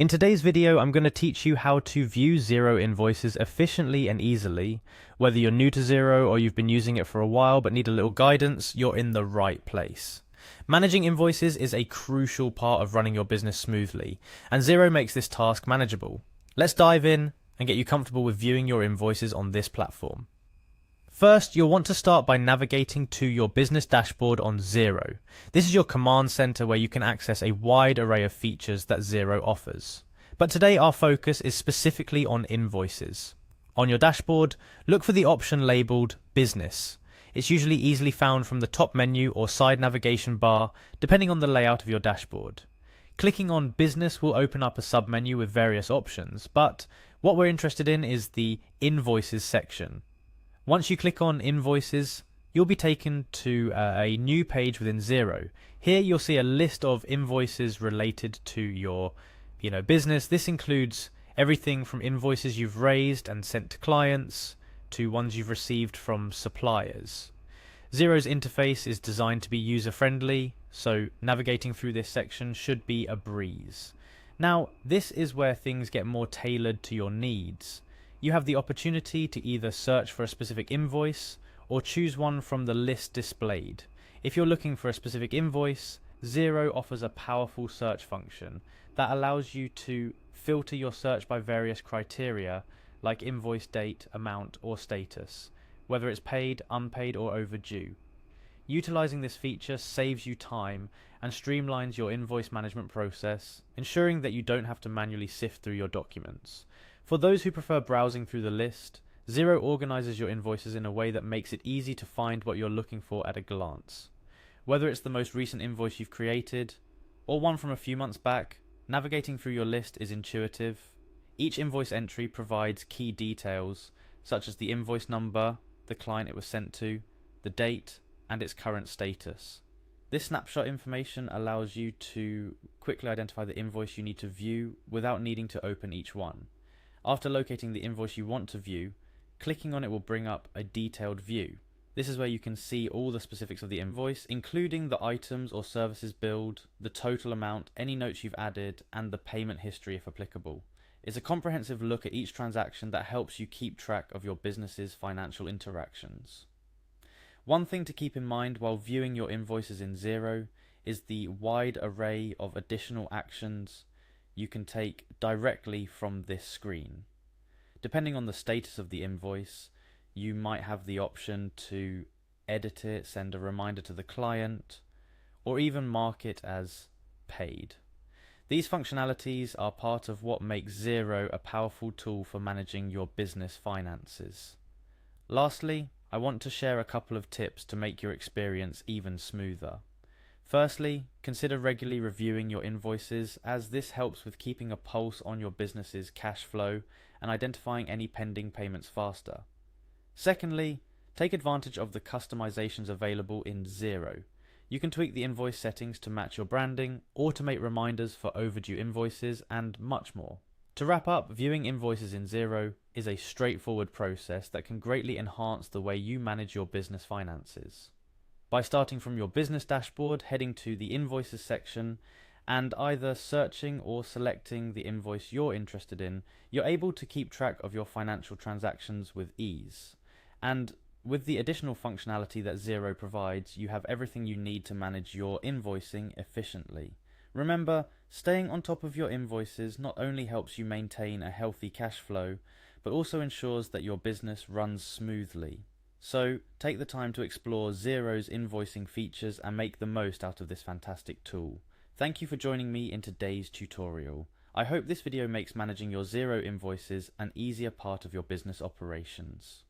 In today's video, I'm going to teach you how to view Xero invoices efficiently and easily. Whether you're new to Xero or you've been using it for a while but need a little guidance, you're in the right place. Managing invoices is a crucial part of running your business smoothly, and Xero makes this task manageable. Let's dive in and get you comfortable with viewing your invoices on this platform. First, you'll want to start by navigating to your business dashboard on Xero. This is your command center where you can access a wide array of features that Xero offers. But today our focus is specifically on invoices. On your dashboard, look for the option labeled Business. It's usually easily found from the top menu or side navigation bar, depending on the layout of your dashboard. Clicking on Business will open up a submenu with various options, but what we're interested in is the Invoices section. Once you click on Invoices, you'll be taken to a new page within Xero. Here you'll see a list of invoices related to your business. This includes everything from invoices you've raised and sent to clients to ones you've received from suppliers. Xero's interface is designed to be user-friendly, so navigating through this section should be a breeze. Now, this is where things get more tailored to your needs. You have the opportunity to either search for a specific invoice or choose one from the list displayed. If you're looking for a specific invoice, Xero offers a powerful search function that allows you to filter your search by various criteria like invoice date, amount, or status, whether it's paid, unpaid, or overdue. Utilizing this feature saves you time and streamlines your invoice management process, ensuring that you don't have to manually sift through your documents. For those who prefer browsing through the list, Xero organizes your invoices in a way that makes it easy to find what you're looking for at a glance. Whether it's the most recent invoice you've created, or one from a few months back, navigating through your list is intuitive. Each invoice entry provides key details, such as the invoice number, the client it was sent to, the date, and its current status. This snapshot information allows you to quickly identify the invoice you need to view without needing to open each one. After locating the invoice you want to view, clicking on it will bring up a detailed view. This is where you can see all the specifics of the invoice, including the items or services billed, the total amount, any notes you've added, and the payment history if applicable. It's a comprehensive look at each transaction that helps you keep track of your business's financial interactions. One thing to keep in mind while viewing your invoices in Xero is the wide array of additional actions you can take directly from this screen. Depending on the status of the invoice, you might have the option to edit it, send a reminder to the client, or even mark it as paid. These functionalities are part of what makes Xero a powerful tool for managing your business finances. Lastly, I want to share a couple of tips to make your experience even smoother. Firstly, consider regularly reviewing your invoices, as this helps with keeping a pulse on your business's cash flow and identifying any pending payments faster. Secondly, take advantage of the customizations available in Xero. You can tweak the invoice settings to match your branding, automate reminders for overdue invoices, and much more. To wrap up, viewing invoices in Xero is a straightforward process that can greatly enhance the way you manage your business finances. By starting from your business dashboard, heading to the invoices section, and either searching or selecting the invoice you're interested in, you're able to keep track of your financial transactions with ease. And with the additional functionality that Xero provides, you have everything you need to manage your invoicing efficiently. Remember, staying on top of your invoices not only helps you maintain a healthy cash flow, but also ensures that your business runs smoothly. So, take the time to explore Xero's invoicing features and make the most out of this fantastic tool. Thank you for joining me in today's tutorial. I hope this video makes managing your Xero invoices an easier part of your business operations.